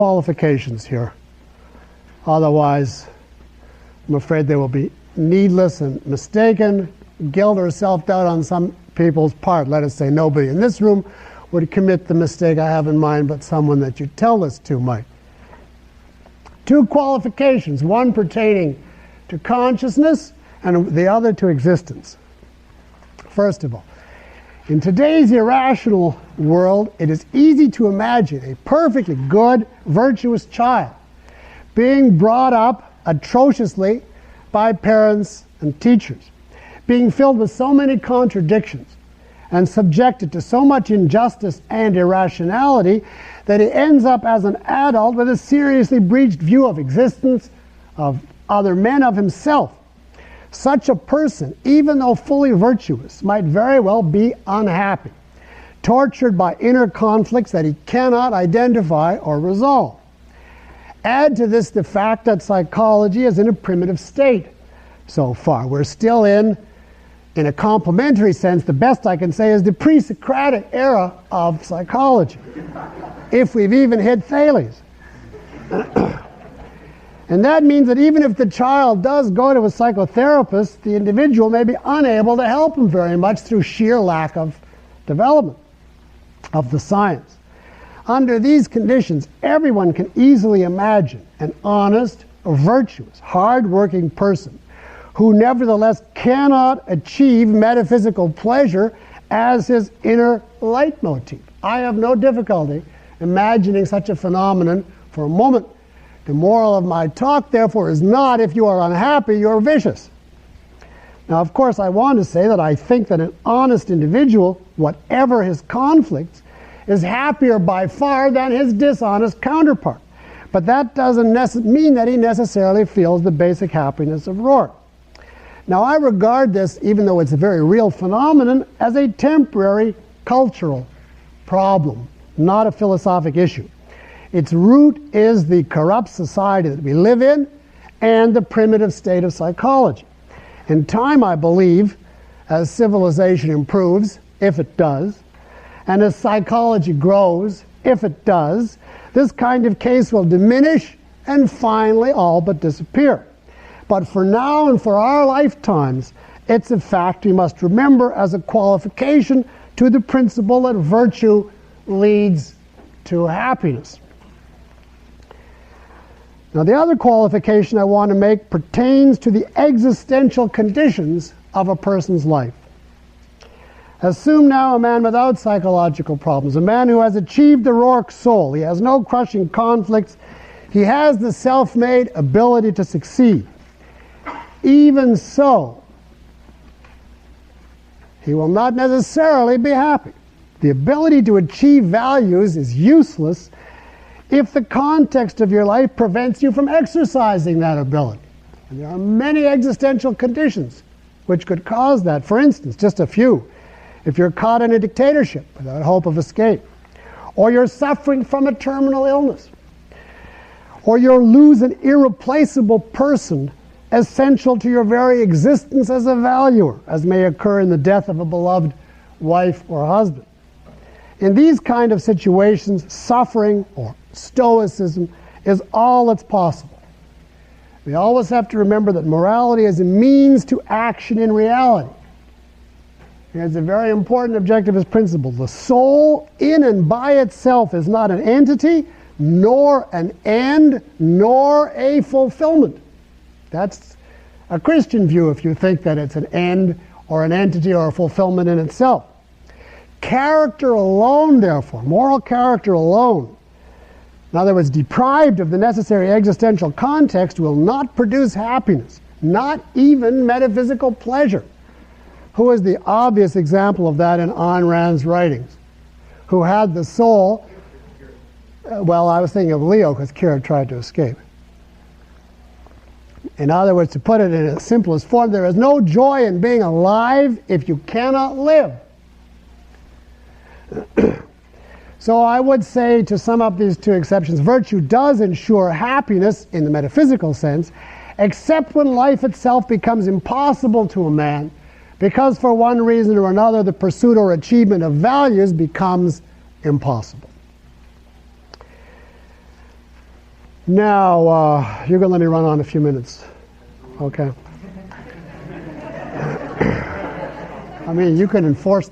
qualifications here. Otherwise, I'm afraid they will be needless and mistaken. Guilt or self-doubt on some people's part. Let us say nobody in this room would commit the mistake I have in mind, but someone that you tell this to might. Two qualifications, one pertaining to consciousness and the other to existence. First of all, in today's irrational world, it is easy to imagine a perfectly good, virtuous child being brought up atrociously by parents and teachers, being filled with so many contradictions and subjected to so much injustice and irrationality that he ends up as an adult with a seriously breached view of existence, of other men, of himself. Such a person, even though fully virtuous, might very well be unhappy, tortured by inner conflicts that he cannot identify or resolve. Add to this the fact that psychology is in a primitive state so far. We're still in a complementary sense, the best I can say is the pre-Socratic era of psychology, if we've even hit Thales. And that means that even if the child does go to a psychotherapist, the individual may be unable to help him very much through sheer lack of development of the science. Under these conditions, everyone can easily imagine an honest, virtuous, hard-working person who nevertheless cannot achieve metaphysical pleasure as his inner leitmotif. I have no difficulty imagining such a phenomenon for a moment. The moral of my talk, therefore, is not if you are unhappy, you're vicious. Now, of course, I want to say that I think that an honest individual, whatever his conflicts, is happier by far than his dishonest counterpart. But that doesn't mean that he necessarily feels the basic happiness of Rourke. Now, I regard this, even though it's a very real phenomenon, as a temporary cultural problem, not a philosophic issue. Its root is the corrupt society that we live in and the primitive state of psychology. In time, I believe, as civilization improves, if it does, and as psychology grows, if it does, this kind of case will diminish and finally all but disappear. But for now and for our lifetimes, it's a fact we must remember as a qualification to the principle that virtue leads to happiness. Now, the other qualification I want to make pertains to the existential conditions of a person's life. Assume now a man without psychological problems, a man who has achieved the Rourke soul. He has no crushing conflicts. He has the self-made ability to succeed. Even so, he will not necessarily be happy. The ability to achieve values is useless if the context of your life prevents you from exercising that ability. And there are many existential conditions which could cause that. For instance, just a few. If you're caught in a dictatorship without hope of escape, or you're suffering from a terminal illness, or you lose an irreplaceable person essential to your very existence as a valuer, as may occur in the death of a beloved wife or husband. In these kind of situations, suffering or stoicism is all that's possible. We always have to remember that morality is a means to action in reality. It's a very important objectivist principle. The soul in and by itself is not an entity, nor an end, nor a fulfillment. That's a Christian view if you think that it's an end or an entity or a fulfillment in itself. Character alone, therefore, moral character alone, in other words, deprived of the necessary existential context, will not produce happiness, not even metaphysical pleasure. Who is the obvious example of that in Ayn Rand's writings? Who had the soul, well, I was thinking of Leo because Kira tried to escape. In other words, to put it in its simplest form, there is no joy in being alive if you cannot live. So I would say, to sum up these two exceptions, virtue does ensure happiness in the metaphysical sense, except when life itself becomes impossible to a man, because for one reason or another the pursuit or achievement of values becomes impossible. Now, you're going to let me run on a few minutes. Okay. I mean, you can enforce this.